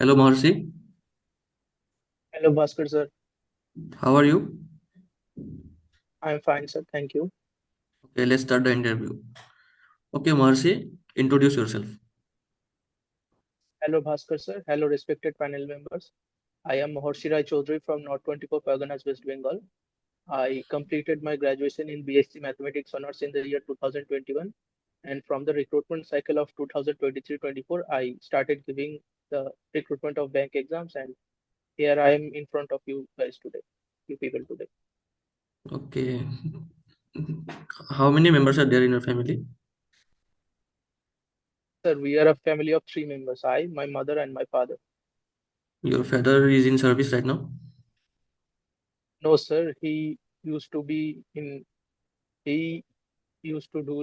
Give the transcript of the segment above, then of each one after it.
Hello, Maharshi. Hello, Bhaskar sir. How are you? I'm fine, sir. Thank you. Okay, let's start the interview. Okay, Maharshi, introduce yourself. Hello, Bhaskar sir. Hello, respected panel members. I am Mahorshi Rai Chaudhary from North 24 Parganas, West Bengal. I completed my graduation in BSc Mathematics Honors in the year 2021. And from the recruitment cycle of 2023-24, I started giving the recruitment of bank exams. And here I am in front of you guys today, you people today. Okay. How many members are there in your family? Sir, we are a family of three members. I, my mother, and my father. Your father is in service right now. No, sir, he used to do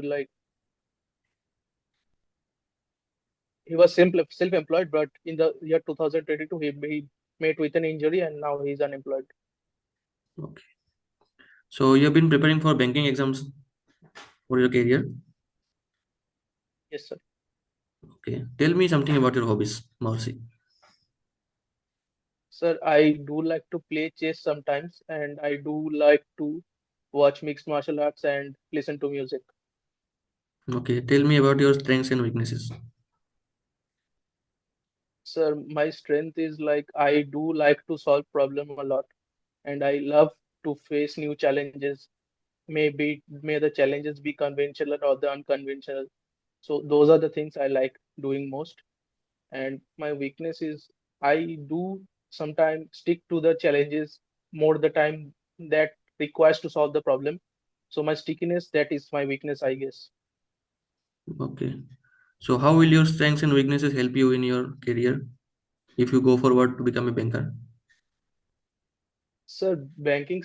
like he was self-employed, but in the year 2022, he met with an injury and now he's unemployed. Okay. So you have been preparing for banking exams for your career. Yes, sir. Okay. Tell me something about your hobbies, Maharshi. Sir, I do like to play chess sometimes, and I do like to watch mixed martial arts and listen to music. Okay. Tell me about your strengths and weaknesses. Sir, my strength is like I do like to solve problem a lot, and I love to face new challenges. May the challenges be conventional or the unconventional. So those are the things I like doing most. And my weakness is I do sometimes stick to the challenges more the time that requires to solve the problem. So my stickiness, that is my weakness, I guess. Okay. So how will your strengths and weaknesses help you in your career if you go forward to become a banker? So banking,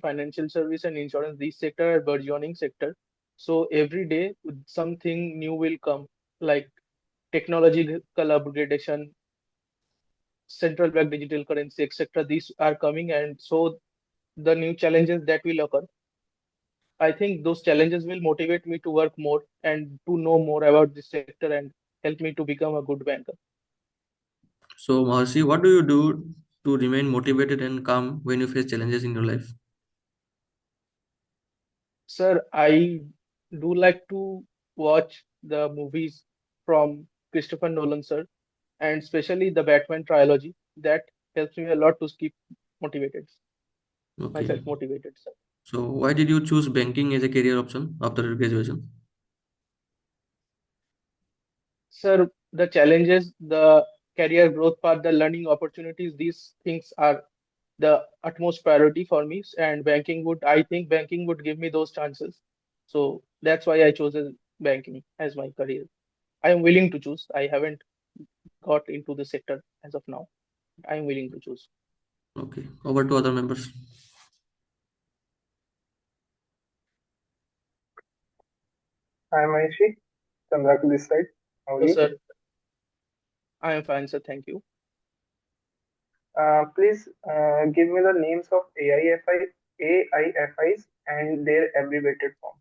financial service, and insurance, these sector are burgeoning sector. So every day something new will come, like technological upgradation, central bank digital currency, etc. These are coming, and so the new challenges that will occur, I think those challenges will motivate me to work more and to know more about this sector and help me to become a good banker. So Maharshi, what do you do to remain motivated and calm when you face challenges in your life? Sir, I do like to watch the movies from Christopher Nolan, sir, and especially the Batman trilogy. That helps me a lot to keep motivated, Okay. myself motivated, sir. So why did you choose banking as a career option after graduation? Sir, the challenges, the career growth path, the learning opportunities, these things are the utmost priority for me. And I think banking would give me those chances. So that's why I chose banking as my career. I am willing to choose. I haven't got into the sector as of now. I am willing to choose. Okay. Over to other members. Hi Maheshi, Chandrak this side. How are So, you? sir, I am fine, sir. Thank you. Please give me the names of AIFIs and their abbreviated form.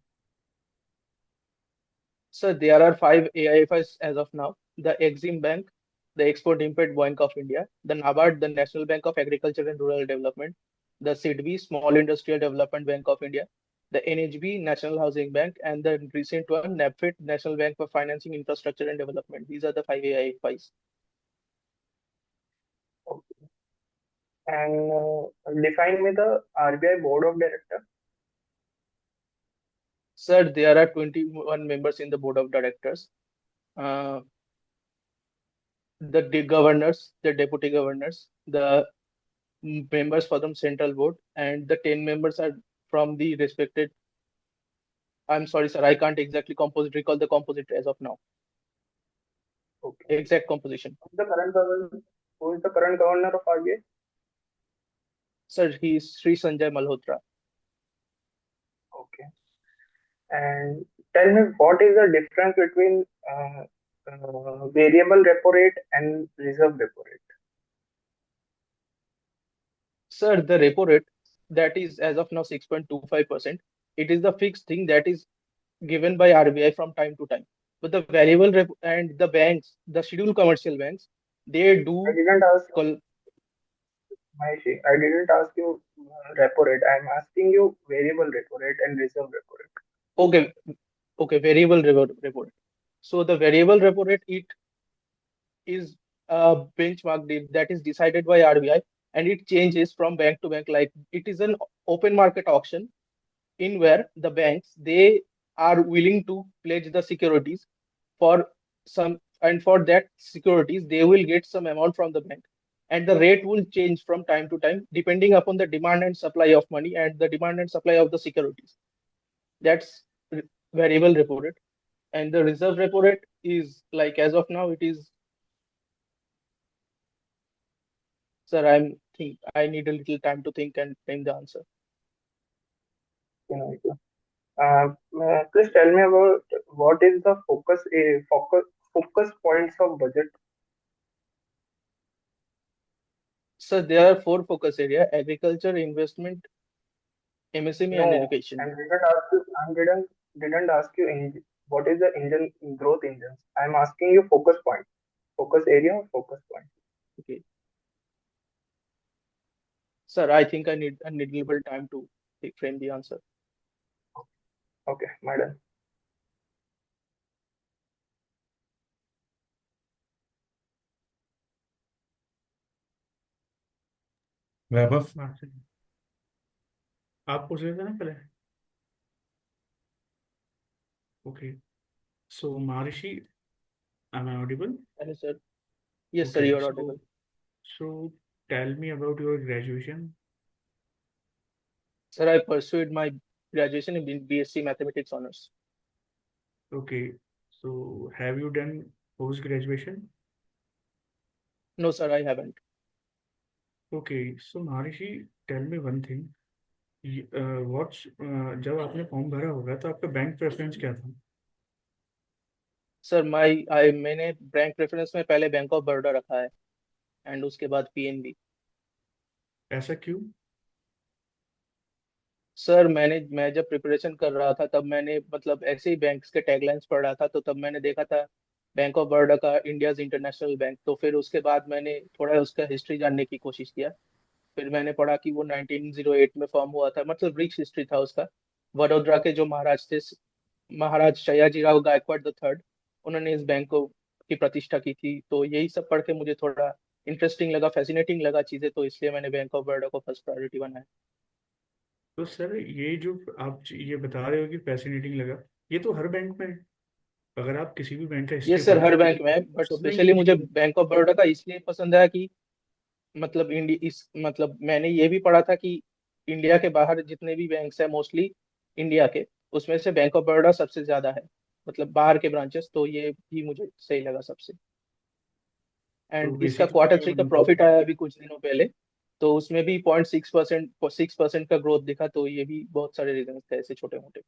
So there are five AIFs as of now. The Exim Bank, the Export Import Bank of India, the NABARD, the National Bank of Agriculture and Rural Development, the SIDBI, Small Industrial Development Bank of India, the NHB, National Housing Bank, and the recent one, NABFID, National Bank for Financing Infrastructure and Development. These are the five AIFs. Okay. And define me the RBI Board of Director. Sir, there are 21 members in the board of directors. Uh, the governors, the deputy governors, the members for the central board, and the 10 members are from the respected. I'm sorry, sir, I can't exactly recall the composite as of now. Okay. Exact composition. The current governor, who is the current governor of RBI? Sir, he is Sri Sanjay Malhotra. Okay. And tell me what is the difference between variable repo rate and reserve repo rate? Sir, the repo rate that is as of now 6.25%. It is the fixed thing that is given by RBI from time to time. But the variable and the banks, the scheduled commercial banks, They I do didn't ask col Maheshi, I didn't ask you repo rate. I'm asking you variable repo rate and reserve repo rate. okay, okay, variable repo rate. So the variable repo rate, it is a benchmark that is decided by RBI, and it changes from bank to bank. Like it is an open market auction in where the banks, they are willing to pledge the securities for some, and for that securities they will get some amount from the bank, and the rate will change from time to time depending upon the demand and supply of money and the demand and supply of the securities. That's variable repo rate. And the reserve repo rate is like, as of now, it is, sir, I need a little time to think and frame the answer. You know, please tell me about what is the focus points of budget. So there are four focus area: agriculture, investment, MSME, and No, education. I didn't ask you what is the engine growth engines. I'm asking you focus point, focus area, or focus point. Okay, sir, I think I need a little time to frame the answer. Okay, madam. वैभव आप पूछ रहे थे ना पहले. Okay. So Maharishi, am I audible? Hello, sir. Yes, sir, Okay. you are audible. So tell me about your graduation. Sir, I pursued my graduation in BSc Mathematics honors. Okay. So have you done post graduation? No, sir, I haven't. Okay. So Maharishi, tell me one thing. What's जब आपने form भरा होगा तो आपका bank preference क्या था? Sir मैंने bank preference में पहले बैंक ऑफ बड़ौदा रखा है, एंड उसके बाद पीएनबी। ऐसा क्यों? सर मैं जब प्रिपरेशन कर रहा था तब मैंने मतलब ऐसे ही बैंक्स के टैगलाइंस पढ़ रहा था, तो तब मैंने देखा था बैंक ऑफ बड़ौदा का इंडियाज इंटरनेशनल बैंक। तो फिर उसके बाद मैंने थोड़ा उसका हिस्ट्री जानने की कोशिश किया। फिर मैंने पढ़ा कि वो 1908 में फॉर्म हुआ था, मतलब रिच हिस्ट्री था उसका। वडोदरा के जो महाराज थे, महाराज सयाजीराव गायकवाड़ द थर्ड, उन्होंने इस बैंक को की प्रतिष्ठा की थी। तो यही सब पढ़ के मुझे थोड़ा इंटरेस्टिंग लगा, फैसिनेटिंग लगा चीजें, तो इसलिए मैंने बैंक ऑफ बड़ौदा को फर्स्ट प्रायोरिटी बनाया। तो सर ये जो आप ये बता रहे हो कि फैसिनेटिंग लगा, ये तो हर बैंक में है। अगर आप किसी भी बैंक का ये हिस्ट्री सर पढ़ते हर हो बैंक में है, तो बट सब में स्पेशली ये मुझे चीज. बैंक ऑफ बड़ौदा का इसलिए पसंद आया कि मतलब मतलब मैंने ये भी पढ़ा था कि इंडिया के बाहर जितने भी बैंक्स है मोस्टली इंडिया के, उसमें से बैंक ऑफ बड़ौदा सबसे ज्यादा है, मतलब बाहर के ब्रांचेस। तो ये भी मुझे सही लगा सबसे। तो एंड इसका बेसिकली क्वार्टर ये थ्री का मानते प्रॉफिट हो. आया अभी कुछ दिनों पहले, तो उसमें भी 0.6% का ग्रोथ दिखा। तो ये भी बहुत सारे रीजन थे ऐसे छोटे मोटे।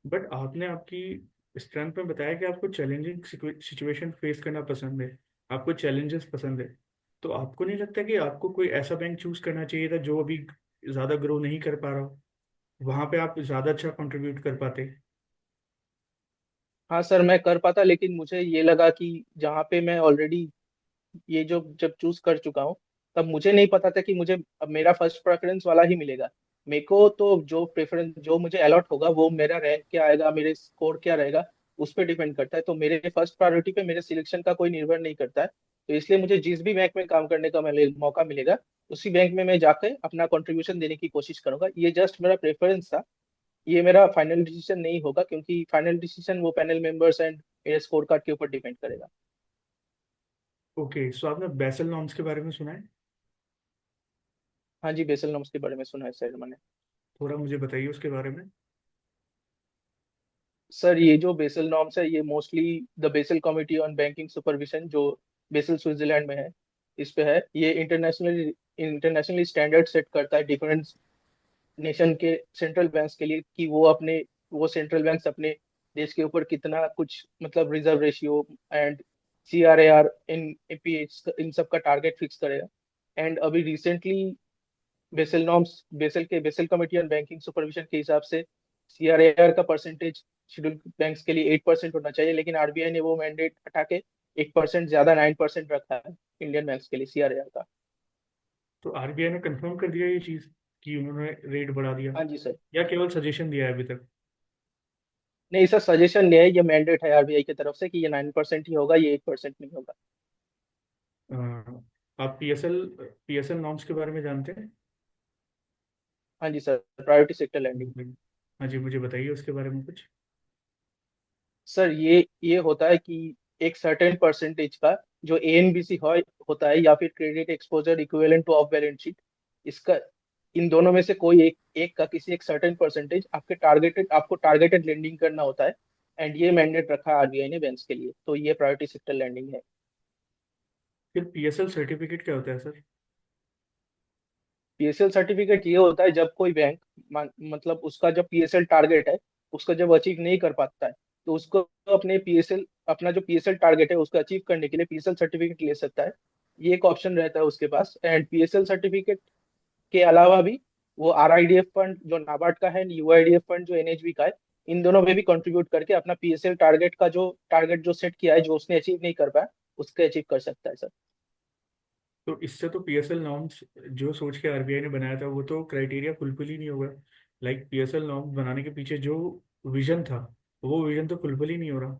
बट आपने आपकी स्ट्रेंथ में बताया कि आपको चैलेंजिंग सिचुएशन फेस करना पसंद है, आपको चैलेंजेस पसंद है. तो आपको नहीं लगता कि आपको कोई ऐसा बैंक चूज करना चाहिए था जो अभी ज़्यादा ग्रो नहीं कर पा रहा हो, वहाँ पे आप ज़्यादा अच्छा कंट्रीब्यूट कर पाते? हाँ सर, मैं कर पाता, लेकिन मुझे ये लगा कि जहाँ पे मैं ऑलरेडी ये जो जब चूज कर चुका हूँ, तब मुझे नहीं पता था कि मुझे अब मेरा फर्स्ट प्रेफरेंस वाला ही मिलेगा। मेरे को तो जो प्रेफरेंस जो मुझे अलॉट होगा वो मेरा रैंक क्या आएगा, मेरे स्कोर क्या रहेगा, उस पर डिपेंड करता है। तो मेरे फर्स्ट प्रायोरिटी पे मेरे सिलेक्शन का कोई निर्भर नहीं करता है। तो इसलिए मुझे जिस भी बैंक में काम करने का मौका मिलेगा, उसी बैंक में मैं जाकर अपना कंट्रीब्यूशन देने की कोशिश करूंगा। ये जस्ट मेरा प्रेफरेंस था, ये मेरा फाइनल डिसीजन नहीं होगा, क्योंकि फाइनल डिसीजन वो पैनल मेंबर्स एंड मेरे स्कोर कार्ड के ऊपर डिपेंड करेगा। ओके. सो आपने बेसल नॉर्म्स के बारे में सुना है? हाँ जी, बेसल नॉर्म्स के बारे में सुना है सर मैंने। थोड़ा मुझे बताइए उसके बारे में. सर ये जो बेसल नॉर्म्स है, ये mostly the Basel committee on banking supervision, जो बेसल स्विट्जरलैंड में है, इस पे है। ये इंटरनेशनली स्टैंडर्ड सेट करता है डिफरेंट नेशन के सेंट्रल बैंक्स के लिए, कि वो सेंट्रल बैंक्स अपने देश के ऊपर कितना कुछ मतलब रिजर्व रेशियो एंड CRAR इन APH इन सब का टारगेट फिक्स करेगा। एंड अभी recently Basel committee on banking supervision के हिसाब से CRAR का परसेंटेज शेड्यूल बैंक्स के लिए 8% होना चाहिए, लेकिन RBI ने वो मैंडेट हटा के 1% ज्यादा 9% रखा है इंडियन बैंक्स के लिए CRAR का। तो आरबीआई ने कंफर्म कर दिया ये चीज़ कि उन्होंने रेट बढ़ा दिया, हाँ जी सर। या केवल सजेशन दिया है अभी तक? नहीं सर, सजेशन नहीं है, ये मैंडेट है RBI की तरफ से कि ये 9% ही होगा, ये 8% नहीं होगा। अ, आप पीएसएल नॉर्म्स के बारे में जानते हैं? हाँ जी सर, प्रायोरिटी सेक्टर लैंडिंग। हाँ जी, मुझे बताइए उसके बारे में कुछ। सर ये होता है कि एक सर्टेन परसेंटेज का जो ANBC होता है, या फिर credit exposure equivalent two of balance sheet, इसका इन दोनों में से कोई एक एक का किसी एक सर्टेन परसेंटेज आपको टारगेटेड लेंडिंग करना होता है। एंड ये मैंडेट रखा है RBI ने बैंक्स के लिए, तो ये प्रायोरिटी सेक्टर लैंडिंग है। फिर पीएसएल सर्टिफिकेट क्या होता है सर? PSL सर्टिफिकेट ये होता है जब कोई बैंक मतलब उसका जब PSL टारगेट है, उसका जब अचीव नहीं कर पाता है, तो उसको अपना जो PSL टारगेट है उसको अचीव करने के लिए PSL सर्टिफिकेट ले सकता है। ये एक ऑप्शन रहता है उसके पास। एंड PSL सर्टिफिकेट के अलावा भी वो RIDF फंड जो नाबार्ड का है, UIDF फंड जो NHB का है, इन दोनों में भी कंट्रीब्यूट करके अपना PSL टारगेट जो सेट किया है, जो उसने अचीव नहीं कर पाया, उसके अचीव कर सकता है सर। तो इससे तो पीएसएल नॉर्म्स जो सोच के आरबीआई ने बनाया था वो तो क्राइटेरिया फुलफिल ही नहीं होगा। लाइक पीएसएल नॉर्म्स बनाने के पीछे जो विजन था, वो विजन तो फुलफिल ही नहीं हो रहा।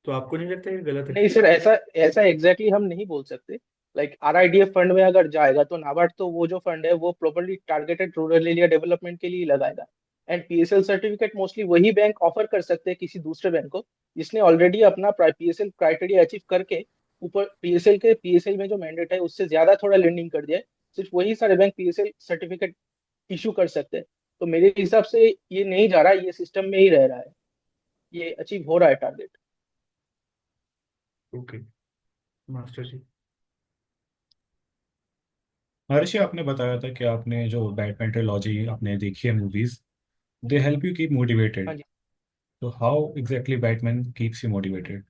तो आपको नहीं लगता ये गलत है? नहीं सर, ऐसा ऐसा एग्जैक्टली हम नहीं बोल सकते। लाइक RIDF फंड में अगर जाएगा तो नाबार्ड तो वो जो फंड है वो properly targeted rural area development के लिए लगाएगा। एंड PSL सर्टिफिकेट मोस्टली वही बैंक ऑफर कर सकते हैं किसी दूसरे बैंक को जिसने ऑलरेडी अपना PSL क्राइटेरिया अचीव करके ऊपर PSL में जो मैंडेट है उससे ज्यादा थोड़ा लेंडिंग कर दिया है। सिर्फ वही सारे बैंक PSL सर्टिफिकेट इशू कर सकते हैं। तो मेरे हिसाब से ये नहीं जा रहा, ये सिस्टम में ही रह रहा है, ये अचीव हो रहा है टारगेट। ओके मास्टर जी। हर्षि, आपने बताया था कि आपने जो बैटमैन ट्रिलॉजी आपने देखी है movies, they help you keep हाँ मोटिवेटेड। जी तो how exactly Batman keeps you motivated?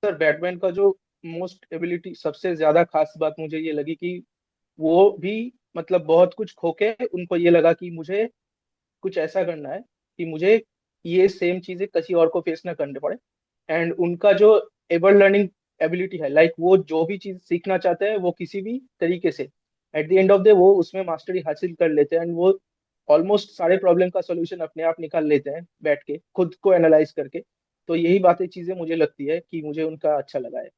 Sir, Batman का जो मोस्ट एबिलिटी सबसे ज्यादा खास बात मुझे ये लगी कि वो भी मतलब बहुत कुछ खोके उनको ये लगा कि मुझे कुछ ऐसा करना है कि मुझे ये सेम चीजें किसी और को फेस ना करने पड़े। एंड उनका जो एवर लर्निंग एबिलिटी है, लाइक वो जो भी चीज सीखना चाहते हैं वो किसी भी तरीके से eight the end of the वो उसमें मास्टरी हासिल कर लेते हैं। एंड वो ऑलमोस्ट सारे प्रॉब्लम का सॉल्यूशन अपने आप निकाल लेते हैं बैठ के खुद को एनालाइज करके। तो यही बातें चीजें मुझे लगती है कि मुझे उनका अच्छा लगा है।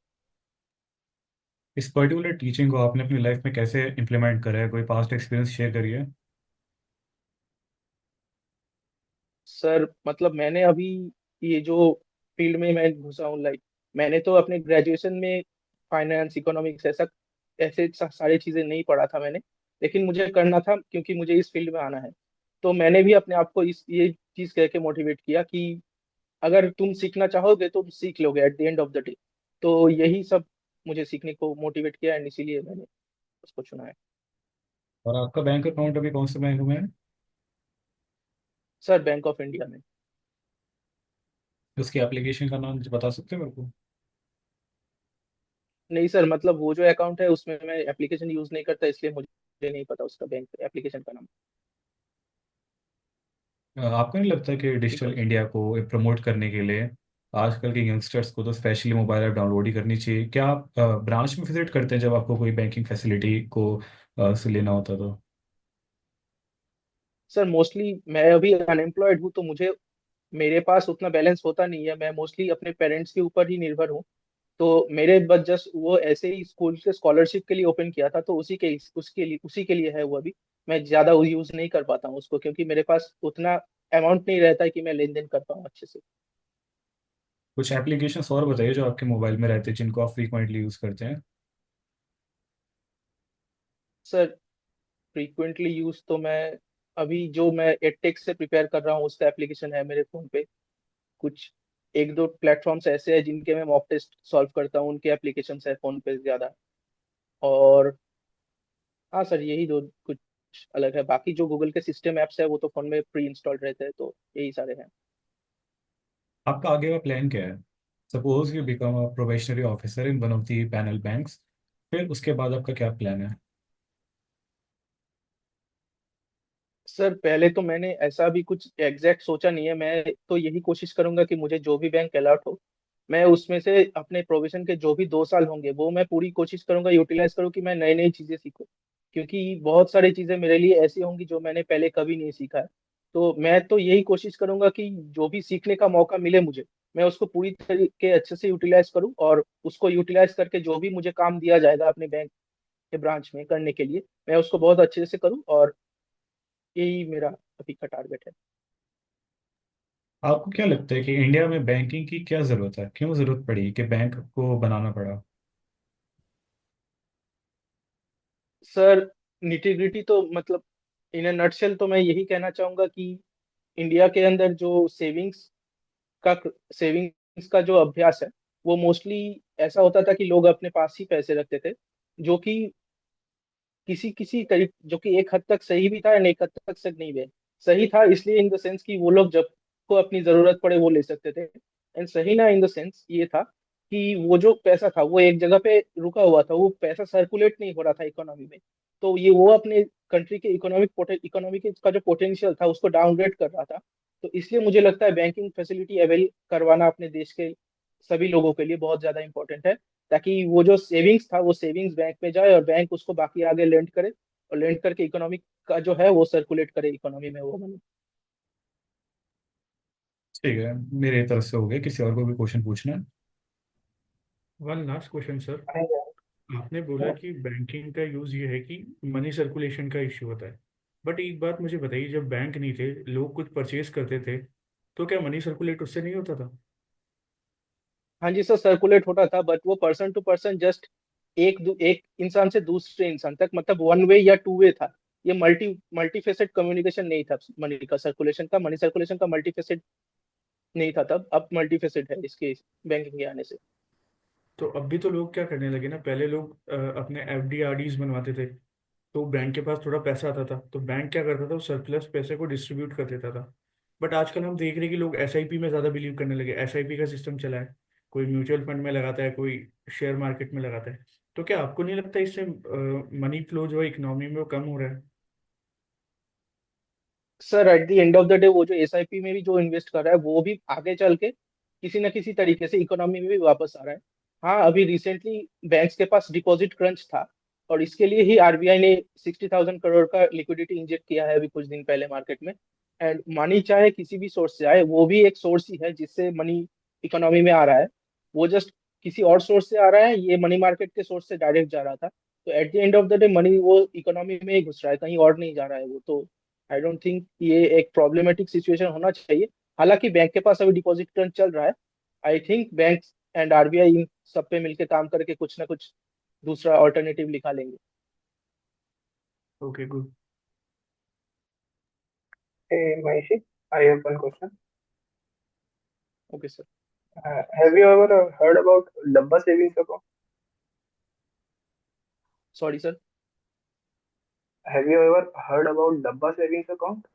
इस पर्टिकुलर टीचिंग को आपने अपनी लाइफ में कैसे इम्प्लीमेंट करा है? कोई पास्ट एक्सपीरियंस शेयर करिए। सर मतलब मैंने अभी ये जो फील्ड में मैं घुसा हूँ, लाइक मैंने तो अपने ग्रेजुएशन में फाइनेंस इकोनॉमिक्स ऐसे सारी चीजें नहीं पढ़ा था मैंने। लेकिन मुझे करना था क्योंकि मुझे इस फील्ड में आना है। तो मैंने भी अपने आप को इस ये चीज कह के मोटिवेट किया कि अगर तुम सीखना चाहोगे तो तुम सीख लोगे eight the end of the day. तो यही सब मुझे सीखने को मोटिवेट किया एंड इसीलिए मैंने उसको चुना है। और आपका बैंक अकाउंट अभी कौन से बैंक में है? सर, बैंक ऑफ इंडिया में। उसकी एप्लीकेशन का नाम बता सकते हैं मेरे को? नहीं सर, मतलब वो जो अकाउंट है उसमें मैं एप्लीकेशन यूज नहीं करता, इसलिए मुझे नहीं पता उसका बैंक एप्लीकेशन का नाम। आपको नहीं लगता कि ठीक है। डिजिटल इंडिया को प्रमोट करने के लिए आजकल के यंगस्टर्स को तो स्पेशली मोबाइल ऐप डाउनलोड ही करनी चाहिए? क्या आप ब्रांच में विजिट करते हैं जब आपको कोई बैंकिंग फैसिलिटी को से लेना होता तो? सर मोस्टली मैं अभी अनएम्प्लॉयड हूँ, तो मुझे मेरे पास उतना बैलेंस होता नहीं है, मैं मोस्टली अपने पेरेंट्स के ऊपर ही निर्भर हूँ। तो मेरे बस जस्ट वो ऐसे ही स्कूल के स्कॉलरशिप के लिए ओपन किया था, तो उसी के लिए है वो अभी। मैं ज्यादा यूज नहीं कर पाता हूँ उसको क्योंकि मेरे पास उतना अमाउंट नहीं रहता है कि मैं लेन देन कर पाऊँ अच्छे से। कुछ एप्लीकेशंस और बताइए जो आपके मोबाइल में रहते हैं जिनको आप फ्रीक्वेंटली यूज़ करते हैं। सर फ्रीक्वेंटली यूज तो अभी जो मैं एडटेक से प्रिपेयर कर रहा हूँ उसका एप्लीकेशन है मेरे फोन पे। कुछ एक दो प्लेटफॉर्म्स ऐसे हैं जिनके मैं मॉक टेस्ट सॉल्व करता हूँ, उनके एप्लीकेशन है फोन पे ज्यादा। और हाँ सर, यही दो कुछ अलग है, बाकी जो गूगल के सिस्टम एप्स है वो तो फोन में प्री इंस्टॉल्ड रहते हैं, तो यही सारे हैं। आपका आगे का प्लान क्या है? Suppose you become a probationary officer in one of the panel banks, फिर उसके बाद आपका क्या प्लान है? सर पहले तो मैंने ऐसा भी कुछ एग्जैक्ट सोचा नहीं है, मैं तो यही कोशिश करूंगा कि मुझे जो भी बैंक अलॉट हो मैं उसमें से अपने प्रोविजन के जो भी 2 साल होंगे वो मैं पूरी कोशिश करूंगा यूटिलाइज करूँ कि मैं नई नई चीजें सीखूं, क्योंकि बहुत सारी चीजें मेरे लिए ऐसी होंगी जो मैंने पहले कभी नहीं सीखा है। तो मैं तो यही कोशिश करूंगा कि जो भी सीखने का मौका मिले मुझे, मैं उसको पूरी तरीके अच्छे से यूटिलाइज करूं, और उसको यूटिलाइज करके जो भी मुझे काम दिया जाएगा अपने बैंक के ब्रांच में करने के लिए, मैं उसको बहुत अच्छे से करूं, और यही मेरा अभी का टारगेट है। आपको क्या लगता है कि इंडिया में बैंकिंग की क्या ज़रूरत है, क्यों ज़रूरत पड़ी कि बैंक को बनाना पड़ा? सर, निटिग्रिटी तो मतलब इन अ नटशेल तो मैं यही कहना चाहूंगा कि इंडिया के अंदर जो का सेविंग्स का जो अभ्यास है, वो मोस्टली ऐसा होता था कि लोग अपने पास ही पैसे रखते थे, जो कि किसी किसी तरीके, जो कि एक हद तक सही भी था एंड एक हद तक सही नहीं भी। सही था इसलिए इन द सेंस कि वो लोग जब को अपनी जरूरत पड़े वो ले सकते थे, एंड सही ना इन द सेंस ये था कि वो जो पैसा था वो एक जगह पे रुका हुआ था, वो पैसा सर्कुलेट नहीं हो रहा था इकोनॉमी में। तो ये वो अपने कंट्री के इकोनॉमी का जो पोटेंशियल था उसको डाउनग्रेड कर रहा था। तो इसलिए मुझे लगता है बैंकिंग फैसिलिटी अवेल करवाना अपने देश के सभी लोगों के लिए बहुत ज्यादा इंपॉर्टेंट है, ताकि वो जो सेविंग्स था वो सेविंग्स बैंक में जाए और बैंक उसको बाकी आगे लेंड करे, और लेंड करके इकोनॉमी का जो है वो सर्कुलेट करे इकोनॉमी में वो मनी। ठीक है, मेरे तरफ से हो गया, किसी और को भी क्वेश्चन पूछना है? One last question sir. नहीं यार। आपने बोला हाँ, कि बैंकिंग का यूज़ ये है कि मनी सर्कुलेशन का इश्यू होता है, बट एक बात मुझे बताइए, जब बैंक नहीं थे, लोग कुछ परचेज करते थे, तो क्या मनी सर्कुलेट उससे नहीं होता था? हाँ जी सर, सर्कुलेट होता था, बट वो पर्सन टू पर्सन जस्ट एक इंसान से दूसरे इंसान तक, मतलब वन वे या टू वे था। ये मल्टीफेसेट कम्युनिकेशन नहीं था मनी सर्कुलेशन का मल्टीफेसेट नहीं था तब, अब मल्टीफेसेट है इसके बैंकिंग के आने से। तो अब भी तो लोग क्या करने लगे ना, पहले लोग अपने एफडी आरडीज बनवाते थे, तो बैंक के पास थोड़ा पैसा आता था तो बैंक क्या करता था, वो सरप्लस पैसे को डिस्ट्रीब्यूट कर देता था। बट आजकल हम देख रहे हैं कि लोग एसआईपी में ज़्यादा बिलीव करने लगे, एसआईपी का सिस्टम चला है, कोई म्यूचुअल फंड में लगाता है, कोई शेयर मार्केट में लगाता है। तो क्या आपको नहीं लगता इससे मनी फ्लो जो है इकोनॉमी में वो कम हो रहा है? Sir, eight the end of the day वो जो एसआईपी में भी जो इन्वेस्ट कर रहा है वो भी आगे चल के किसी न किसी तरीके से इकोनॉमी में भी वापस आ रहा है। हाँ, अभी रिसेंटली बैंक्स के पास डिपॉजिट क्रंच था, और इसके लिए ही आरबीआई ने 60,000 करोड़ का लिक्विडिटी इंजेक्ट किया है अभी कुछ दिन पहले मार्केट में। एंड मनी चाहे किसी भी सोर्स से आए, वो भी एक सोर्स ही है जिससे मनी इकोनॉमी में आ रहा है। वो जस्ट किसी और सोर्स से आ रहा है, ये मनी मार्केट के सोर्स से डायरेक्ट जा रहा था। तो eight the end of the day money वो इकोनॉमी में ही घुस रहा है, कहीं और नहीं जा रहा है वो तो। आई डोंट थिंक ये एक प्रॉब्लमेटिक सिचुएशन होना चाहिए। हालांकि बैंक के पास अभी डिपॉजिट टर्न चल रहा है। I think bank and RBI इन सब पे मिलकर काम करके कुछ ना कुछ दूसरा ऑल्टरनेटिव निकालेंगे। Okay, good. hey, Maishi, I have one question. Okay sir. Have you ever heard about Dabba savings account? Sorry sir. Have you ever heard about Dabba savings account?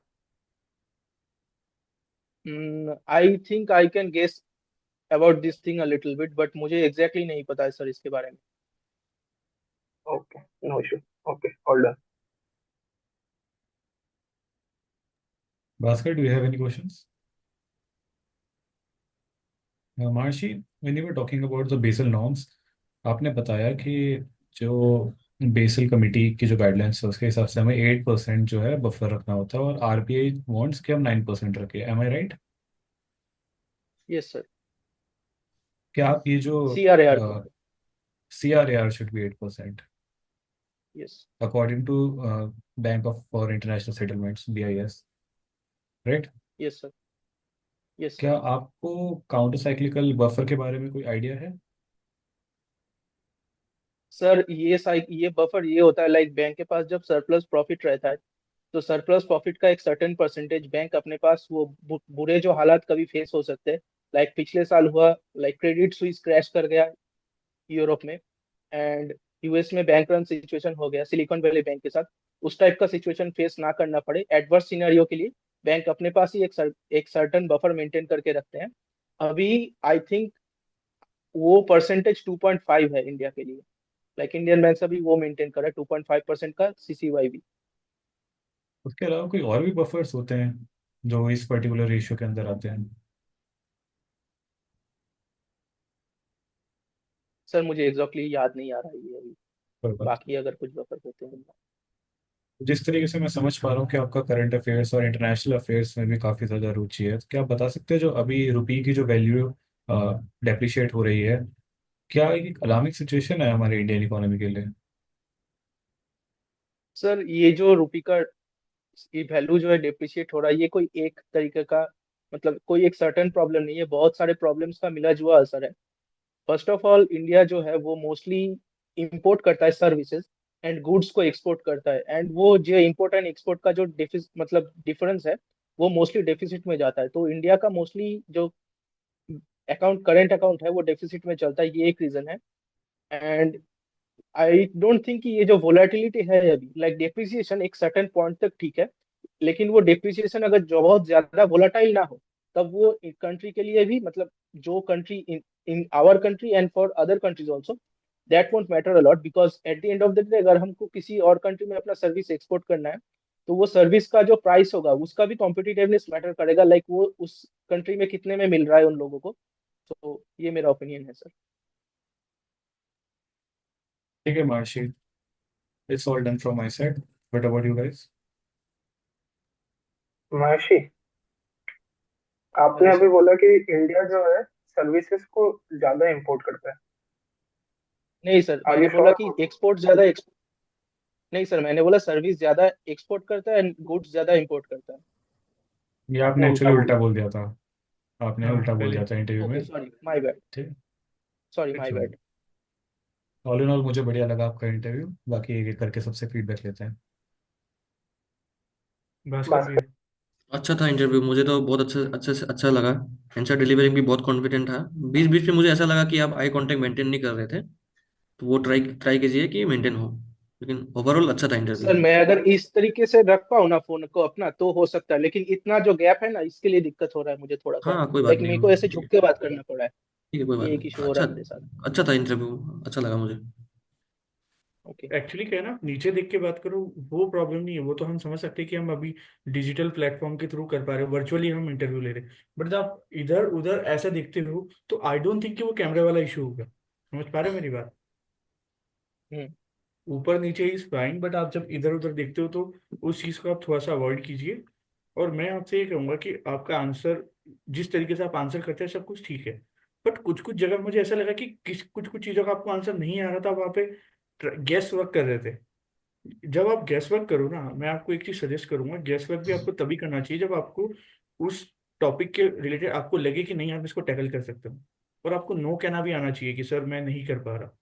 I think I can guess about this thing a little bit, but मुझे exactly नहीं पता है sir इसके बारे में। Okay, no issue. Okay, all done. Bhaskar, do you have any questions? Marshy, when you were talking about the Basel norms, आपने बताया कि जो बेसल कमेटी की जो गाइडलाइंस है उसके हिसाब से हमें 8% जो है बफर रखना होता है, और आरबीआई वांट्स कि हम 9% रखें, am I right? Yes sir. क्या आप ये जो सीआरएआर को। C R A R should be 8%, yes. According to bank of for international settlements, BIS, right? Yes sir. Yes sir. क्या आपको काउंटर साइक्लिकल बफर के बारे में कोई आइडिया है? सर, ये बफर ये होता है, लाइक बैंक के पास जब सरप्लस प्रॉफिट रहता है, तो सरप्लस प्रॉफिट का एक सर्टेन परसेंटेज बैंक अपने पास वो बुरे जो हालात कभी फेस हो सकते हैं, लाइक पिछले साल हुआ, लाइक क्रेडिट स्विस क्रैश कर गया यूरोप में, एंड यूएस में बैंक रन सिचुएशन हो गया सिलिकॉन वैली बैंक के साथ। उस टाइप का सिचुएशन फेस ना करना पड़े एडवर्स सिनेरियो के लिए, बैंक अपने पास ही एक सर्टन बफर मेंटेन करके रखते हैं। अभी आई थिंक वो परसेंटेज 2.5 है इंडिया के लिए, लाइक इंडियन बैंक अभी वो मेंटेन कर रहा है 2.5% का सीसीवाई। उसके अलावा कोई और भी बफर्स होते हैं जो इस पर्टिकुलर रेशियो के अंदर आते हैं? सर मुझे एग्जैक्टली याद नहीं आ रहा है ये अभी। कोई बात बाकी अगर कुछ बफर होते हैं। नहीं। जिस तरीके से मैं समझ पा रहा हूँ कि आपका करंट अफेयर्स और इंटरनेशनल अफेयर्स में भी काफ़ी ज़्यादा रुचि है, तो क्या आप बता सकते हैं जो अभी रुपये की जो वैल्यू डेप्रिशिएट हो रही है, क्या एक अलार्मिंग सिचुएशन है हमारे इंडियन इकोनॉमी के लिए? सर ये जो रुपये का ये वैल्यू जो है डिप्रिशिएट हो रहा है, ये कोई एक तरीके का मतलब कोई एक सर्टेन प्रॉब्लम नहीं है, बहुत सारे प्रॉब्लम्स का मिला जुआ असर है। फर्स्ट ऑफ ऑल इंडिया जो है वो मोस्टली इंपोर्ट करता है सर्विसेज एंड गुड्स को एक्सपोर्ट करता है, एंड वो जो इंपोर्ट एंड एक्सपोर्ट का जो मतलब डिफरेंस है वो मोस्टली डेफिसिट में जाता है। तो इंडिया का मोस्टली जो अकाउंट करेंट अकाउंट है वो डेफिसिट में चलता है, ये एक रीजन है। एंड आई डोंट थिंक कि ये जो वोलेटिलिटी है अभी लाइक डेप्रिसिएशन एक सर्टेन पॉइंट तक ठीक है, लेकिन वो डेप्रिसिएशन अगर जो बहुत ज्यादा वोलेटाइल ना हो तब वो कंट्री के लिए भी मतलब जो country in in our country and for other countries also that won't matter a lot, because at the end of the day अगर हमको किसी और कंट्री में अपना सर्विस एक्सपोर्ट करना है तो वो सर्विस का जो प्राइस होगा उसका भी कॉम्पिटिटिवनेस मैटर करेगा, लाइक वो उस कंट्री में कितने में मिल रहा है उन लोगों को। तो ये मेरा ओपिनियन है सर। ठीक है marshy, it's all done from my side, what about you guys? महर्षि, हाँ आपने जी अभी सर। बोला कि इंडिया जो है सर्विसेज को ज्यादा इंपोर्ट करता है। नहीं सर आर यू मैंने बोला श्योर कि अबाउट इट? एक्सपोर्ट ज्यादा नहीं सर मैंने बोला सर्विस ज्यादा एक्सपोर्ट करता है एंड गुड्स ज्यादा इंपोर्ट करता है। ये आपने आपने उल्टा एक्चुअली बोला। उल्टा बोल दिया था, आपने हाँ उल्टा बोल पहले। दिया था इंटरव्यू ओके में। Sorry my bad. ठीक, sorry my it's bad. All in all मुझे बढ़िया लगा आपका इंटरव्यू, बाकी एक एक करके सबसे फीडबैक लेते हैं। भास्कर भास्कर। भैया। अच्छा था इंटरव्यू, मुझे तो बहुत अच्छे से अच्छा लगा। आंसर डिलीवरिंग भी बहुत कॉन्फिडेंट था। बीच बीच में मुझे ऐसा लगा कि आप आई कांटेक्ट मेंटेन नहीं कर रहे थे, तो वो ट्राई ट्राई कीजिए कि मेंटेन हो। लेकिन ओवरऑल अच्छा था इंटरव्यू। सर मैं अगर इस तरीके से रख पाऊँ ना फोन को अपना तो हो सकता है, लेकिन इतना जो गैप है ना इसके लिए दिक्कत हो रहा है मुझे थोड़ा सा। हाँ कोई बात लाइक मेरे को ऐसे नहीं, ठीक झुक है। के बात करना पड़ा है। ठीक है, कोई बात ये एक नहीं, इशू हो रहा अच्छा। है मेरे साथ। अच्छा था इंटरव्यू, अच्छा लगा मुझे। ओके। एक्चुअली क्या है ना, नीचे देख के बात करो वो प्रॉब्लम नहीं है, वो तो हम समझ सकते हैं कि हम अभी डिजिटल प्लेटफॉर्म के थ्रू कर पा रहे हो, वर्चुअली हम इंटरव्यू ले रहे हैं। बट जब आप इधर उधर ऐसा देखते हो तो आई डोंट थिंक कि वो कैमरे वाला इशू होगा। समझ पा रहे हो मेरी बात? हम्म। ऊपर नीचे इज फाइन, बट आप जब इधर उधर देखते हो तो उस चीज़ को आप थोड़ा सा अवॉइड कीजिए। और मैं आपसे ये कहूंगा कि आपका आंसर, जिस तरीके से आप आंसर करते हैं सब कुछ ठीक है, बट कुछ कुछ जगह मुझे ऐसा लगा कि किस कुछ कुछ चीज़ों का आपको आंसर नहीं आ रहा था, वहाँ पे गेस वर्क कर रहे थे। जब आप गैस वर्क करो ना, मैं आपको एक चीज सजेस्ट करूंगा, गैस वर्क भी आपको तभी करना चाहिए जब आपको उस टॉपिक के रिलेटेड आपको लगे कि नहीं आप इसको टैकल कर सकते हो। और आपको नो कहना भी आना चाहिए कि सर मैं नहीं कर पा रहा।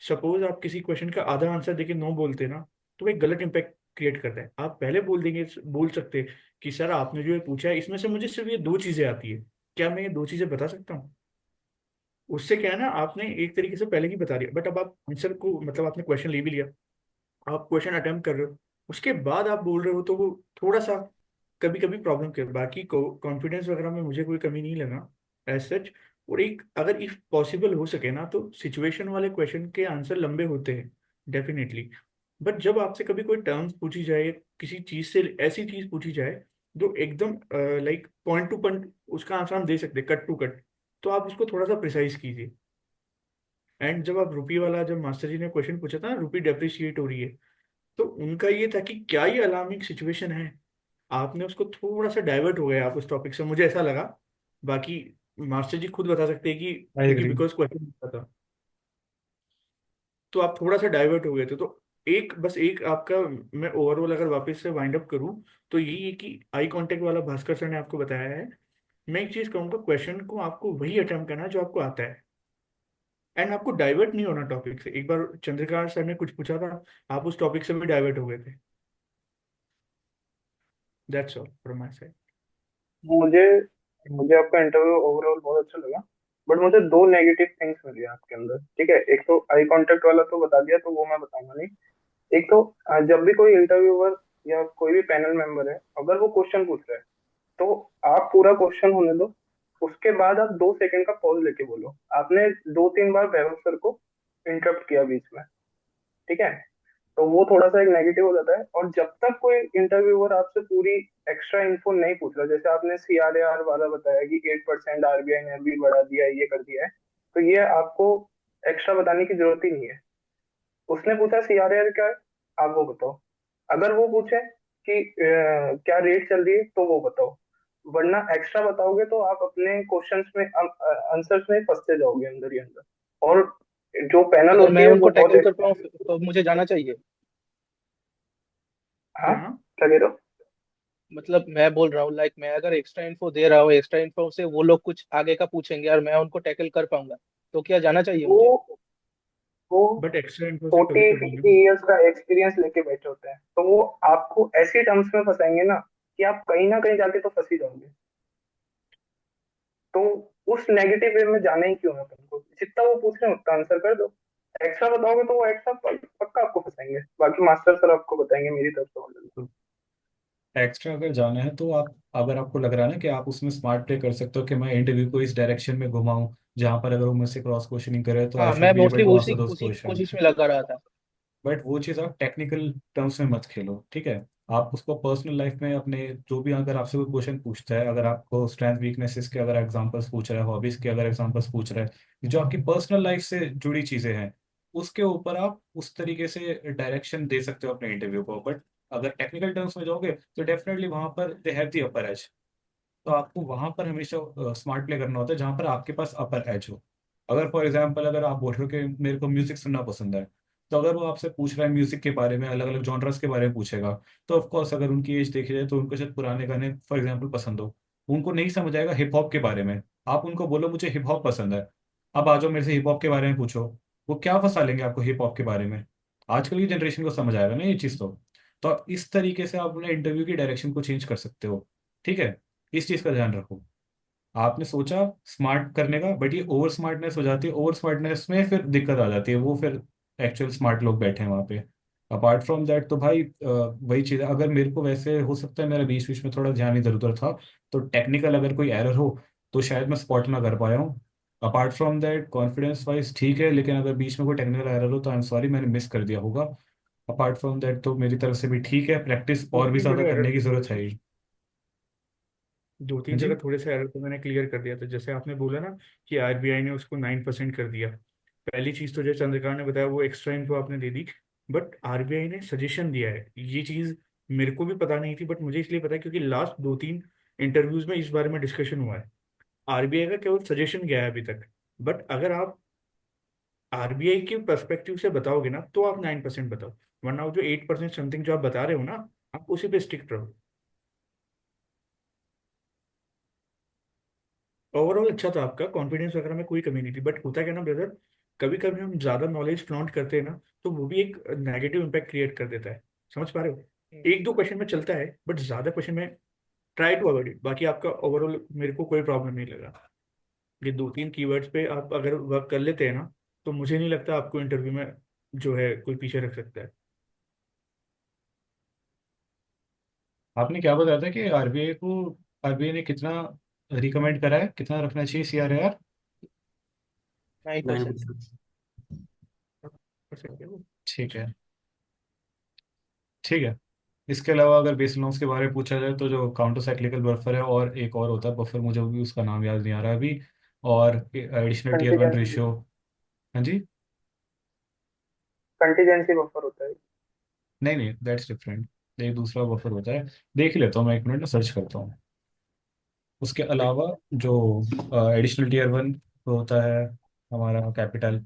सपोज आप किसी क्वेश्चन का आधा आंसर देके नो बोलते ना, तो वो एक गलत इम्पैक्ट क्रिएट करता है। आप पहले बोल देंगे, बोल सकते कि सर आपने जो ये पूछा है इसमें से मुझे सिर्फ ये दो चीजें आती है, क्या मैं ये दो चीजें बता सकता हूँ? उससे क्या है ना, आपने एक तरीके से पहले ही बता दिया, बट अब आप आंसर को मतलब आपने क्वेश्चन ले भी लिया, आप क्वेश्चन अटेम्प्ट कर रहे हो, उसके बाद आप बोल रहे हो, तो वो थोड़ा सा कभी कभी प्रॉब्लम कर। बाकी कॉन्फिडेंस वगैरह में मुझे कोई कमी नहीं लगा एज सच। और एक अगर इफ पॉसिबल हो सके ना तो सिचुएशन वाले क्वेश्चन के आंसर लंबे होते हैं डेफिनेटली। बट जब आपसे कभी कोई टर्म्स पूछी जाए, किसी चीज से ऐसी चीज पूछी जाए जो एकदम लाइक पॉइंट टू पॉइंट उसका आंसर हम दे सकते हैं, कट टू कट, तो आप उसको थोड़ा सा प्रिसाइज कीजिए। एंड जब आप रुपी वाला, जब मास्टर जी ने क्वेश्चन पूछा था रुपी डेप्रिशिएट हो रही है, तो उनका ये था कि क्या ये अलार्मिंग सिचुएशन है। आपने उसको थोड़ा सा डाइवर्ट हो गए आप उस टॉपिक से, मुझे ऐसा लगा। बाकी मास्टर जी खुद बता सकते हैं कि आई क्योंकि एग्री। बिकॉज क्वेश्चन पूछा था तो आप थोड़ा सा डाइवर्ट हो गए थे। तो एक बस एक आपका, मैं ओवरऑल अगर वापस से वाइंड अप करूं तो यही है कि आई कांटेक्ट वाला भास्कर सर ने आपको बताया है। मैं एक चीज कहूंगा, क्वेश्चन को आपको वही अटेम्प्ट करना है जो आपको आता है, एंड आपको डाइवर्ट नहीं होना टॉपिक से। एक बार चंद्रकांत सर ने कुछ पूछा था, आप उस टॉपिक से भी डाइवर्ट हो गए थे। That's all from my side. मुझे मुझे आपका इंटरव्यू ओवरऑल बहुत अच्छा लगा, बट मुझे दो नेगेटिव थिंग्स मिली आपके अंदर। ठीक है, एक तो आई कांटेक्ट वाला तो बता दिया, तो वो मैं बताऊंगा नहीं। एक तो जब भी कोई इंटरव्यूअर या कोई भी पैनल मेंबर है, अगर वो क्वेश्चन पूछ रहा है तो आप पूरा क्वेश्चन होने दो, उसके बाद आप 2 सेकंड का पॉज लेके बोलो। आपने 2-3 बार वैभव सर को इंटरप्ट किया बीच में। ठीक है, तो वो थोड़ा सा एक नेगेटिव हो जाता है। और जब तक कोई इंटरव्यूअर आपसे पूरी एक्स्ट्रा इन्फो नहीं पूछ रहा, जैसे आपने CRAR वाला बताया कि 8% RBI ने अभी बढ़ा दिया है, ये कर दिया है, तो ये आपको एक्स्ट्रा बताने की जरूरत ही नहीं है। उसने पूछा CRAR क्या है, आप वो बताओ। अगर वो पूछे कि क्या रेट चल रही है, तो वो बताओ। वरना एक्स्ट्रा बताओगे तो आप अपने क्वेश्चंस में, आंसर्स में फंसते जाओगे अंदर ही अंदर। और जो पैनल अगर होती मैं है उनको वो बहुत टैकल कर पाऊँ तो मुझे जाना चाहिए। हाँ, क्या? क्या कह रहे हो? मतलब मैं बोल रहा हूँ, लाइक मैं अगर एक्स्ट्रा इन्फो दे रहा हूँ, एक्स्ट्रा इन्फो से वो लोग कुछ आगे का पूछेंगे और मैं उनको टैकल कर पाऊंगा, तो क्या जाना चाहिए वो मुझे? वो बट एक्स्ट्रा इन्फो से कभी 40 कभी ना। 50 इयर्स का एक्सपीरियंस लेके बैठे होते हैं, तो वो आपको ऐसे टर्म्स में फंसाएंगे ना कि आप कहीं ना कहीं जाके तो फंस ही जाओगे। तो उस नेगेटिव वे में जाना ही क्यों है अपन को? जितना वो पूछ रहे हैं उतना आंसर कर दो। एक्स्ट्रा बताओगे तो वो एक्स्ट्रा पक्का आपको फंसाएंगे। बाकी मास्टर सर आपको बताएंगे मेरी तरफ से ऑलरेडी। तो एक्स्ट्रा अगर जाना है तो आप, अगर आपको लग रहा है ना कि आप उसमें स्मार्ट प्ले कर सकते हो कि मैं इंटरव्यू को इस डायरेक्शन में घुमाऊं जहां पर अगर वो मुझसे क्रॉस क्वेश्चनिंग करे तो आई हाँ, शुड मैं बी एबल मोस्टली टू उसी आंसर दोस उसी क्वेश्चन। कोशिश में लगा रहा था। बट वो चीज़ आप टेक्निकल टर्म्स में मत खेलो, ठीक है। आप उसको पर्सनल लाइफ में अपने, जो भी अगर आपसे कोई क्वेश्चन पूछता है, अगर आपको स्ट्रेंथ वीकनेसेस के अगर एग्जांपल्स पूछ रहा है, हॉबीज के अगर एग्जांपल्स पूछ रहा है, जो आपकी पर्सनल लाइफ से जुड़ी चीज़ें हैं, उसके ऊपर आप उस तरीके से डायरेक्शन दे सकते हो अपने इंटरव्यू को। बट अगर टेक्निकल टर्म्स में जाओगे तो डेफिनेटली वहां पर they have the upper as. तो आपको वहां पर हमेशा स्मार्ट प्ले करना होता है जहां पर आपके पास अपर एज हो। अगर फॉर एग्जांपल अगर आप बोल रहे हो कि मेरे को म्यूजिक सुनना पसंद है, तो अगर वो आपसे पूछ रहा है म्यूजिक के बारे में, अलग अलग जॉनर्स के बारे में पूछेगा, तो ऑफ कोर्स अगर उनकी एज देखी जाए तो उनको शायद पुराने गाने फॉर एग्जांपल पसंद हो। उनको नहीं समझ आएगा हिप हॉप के बारे में। आप उनको बोलो मुझे हिप हॉप पसंद है, अब आ जाओ मेरे से हिप हॉप के बारे में पूछो, वो क्या फंसा लेंगे आपको हिप हॉप के बारे में। आजकल की जनरेशन को समझ आएगा ना ये चीज़। तो आप इस तरीके से आप अपने इंटरव्यू की डायरेक्शन को चेंज कर सकते हो, ठीक है। इस चीज़ का ध्यान रखो। आपने सोचा स्मार्ट करने का, बट ये ओवर स्मार्टनेस हो जाती है, ओवर स्मार्टनेस में फिर दिक्कत आ जाती है, वो फिर एक्चुअल स्मार्ट लोग बैठे हैं वहाँ पे। अपार्ट फ्रॉम दैट तो भाई वही चीज़ है। अगर मेरे को वैसे हो सकता है मेरा बीच बीच में थोड़ा ध्यान इधर उधर था, तो टेक्निकल अगर कोई एरर हो तो शायद मैं स्पॉट ना कर पाया हूँ। Apart from that confidence wise ठीक है, लेकिन अगर बीच में कोई टेक्निकल एरर हो तो आई एम सॉरी, मैंने मिस कर दिया होगा। अपार्ट फ्रॉम दैट तो मेरी तरफ से भी ठीक है, प्रैक्टिस दो और भी तीन ज़्यादा जगह एरर करने की थोड़े ज़रूरत है से ही। दो हाँ तीन जी। जगह थोड़े से एरर तो मैंने क्लियर कर दिया था। जैसे आपने बोला ना कि आरबीआई ने उसको 9% कर दिया। पहली चीज तो जो चंद्रकांत ने बताया वो एक्स्ट्रा इनको आपने दे दी। बट आरबीआई ने सजेशन दिया है, ये चीज मेरे को भी पता नहीं थी, बट मुझे इसलिए पता है क्योंकि लास्ट दो तीन इंटरव्यूज में इस बारे में डिस्कशन हुआ है। आरबीआई का केवल सजेशन गया है अभी तक। बट अगर आप आरबीआई के पर्सपेक्टिव से बताओगे ना तो आप 9% बताओ, वरना वो जो 8% समथिंग जो आप बता रहे हो ना, आप उसी पे स्टिक रहो। ओवरऑल अच्छा था आपका, कॉन्फिडेंस वगैरह में कोई कमी नहीं थी। बट होता क्या ना ब्रदर, कभी कभी हम ज्यादा नॉलेज फ्लॉन्ट करते हैं ना, तो वो भी एक नेगेटिव इम्पैक्ट क्रिएट कर देता है। समझ पा रहे हो? हम्म, एक दो क्वेश्चन में चलता है, बट ज्यादा क्वेश्चन में ट्राई टू अवॉइड इट। बाकी आपका ओवरऑल मेरे को कोई प्रॉब्लम नहीं लगा। ये दो तीन कीवर्ड्स पे आप अगर वर्क कर लेते हैं ना, तो मुझे नहीं लगता आपको इंटरव्यू में जो है कोई पीछे रख सकता है। आपने क्या बताया था कि आरबीआई को, आरबीआई ने कितना रिकमेंड करा है, कितना रखना चाहिए CRAR? 9%। 9%। कर सकते हो। ठीक है, ठीक है। इसके अलावा अगर बेस लॉन्स के बारे में पूछा जाए तो जो काउंटर साइक्लिकल बफर है, और एक और होता है बफर, मुझे भी उसका नाम याद नहीं आ रहा अभी, और एडिशनल टीयर 1 कंटीजेंसी रेशियो। हाँ जी। कंटीजेंसी बफर होता है। नहीं नहीं, दैट्स डिफरेंट। एक दूसरा बफर होता है, देख ही लेता हूँ मैं, एक मिनट में सर्च करता हूँ। उसके ठीक। अलावा जो एडिशनल टीयर 1 होता है, हमारा कैपिटल।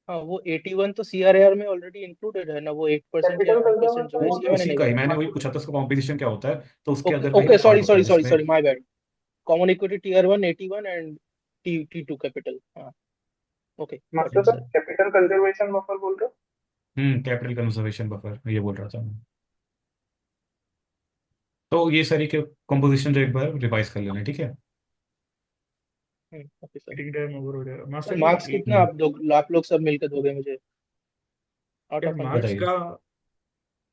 हाँ, वो 81 तो CRAR में ऑलरेडी इंक्लूडेड है ना, वो 8% या कैपिटल नाइन कंजर्व परसेंट जो है, वो इसलिए मैंने उसी नहीं का ही, बताया। मैंने वही पूछा था उसका कॉम्पोजिशन क्या होता है, तो उसके ओके अंदर का ही ओके, वो पार्ट सॉरी होता है सॉरी सॉरी जिसमें। Sorry, my bad. Common equity Tier 1 81 and T2 capital, हाँ। Okay, got master it sir, sir. Capital conservation buffer बोल रहे हो? कैपिटल कंजर्वेशन बफर ये बोल रहा था मैं। तो ये सारी के कंपोजिशन जो एक बार रिवाइज कर लेना, ठीक है। Okay sir. Meeting time over हो जाएगा सर मास्टर जी। मार्क्स कितना हम्म। आप लोग सब मिलकर दोगे मुझे, आउट यार ऑफ 100? मार्क्स बताइए। का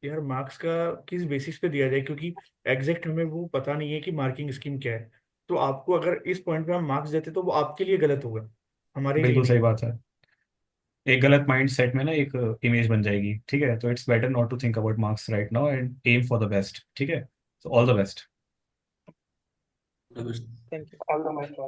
यार मार्क्स का किस बेसिस पे दिया जाए, क्योंकि एग्जैक्ट हमें वो पता नहीं है कि मार्किंग स्कीम क्या है। तो आपको अगर इस पॉइंट पे हम मार्क्स देते तो वो आपके लिए गलत होगा, हमारे लिए बिल्कुल सही नहीं। बात है। एक गलत माइंड सेट में ना एक इमेज बन जाएगी, ठीक है। तो it's better not to think about marks right now and aim for the best, ठीक है। So all the best. Thank you. All the best.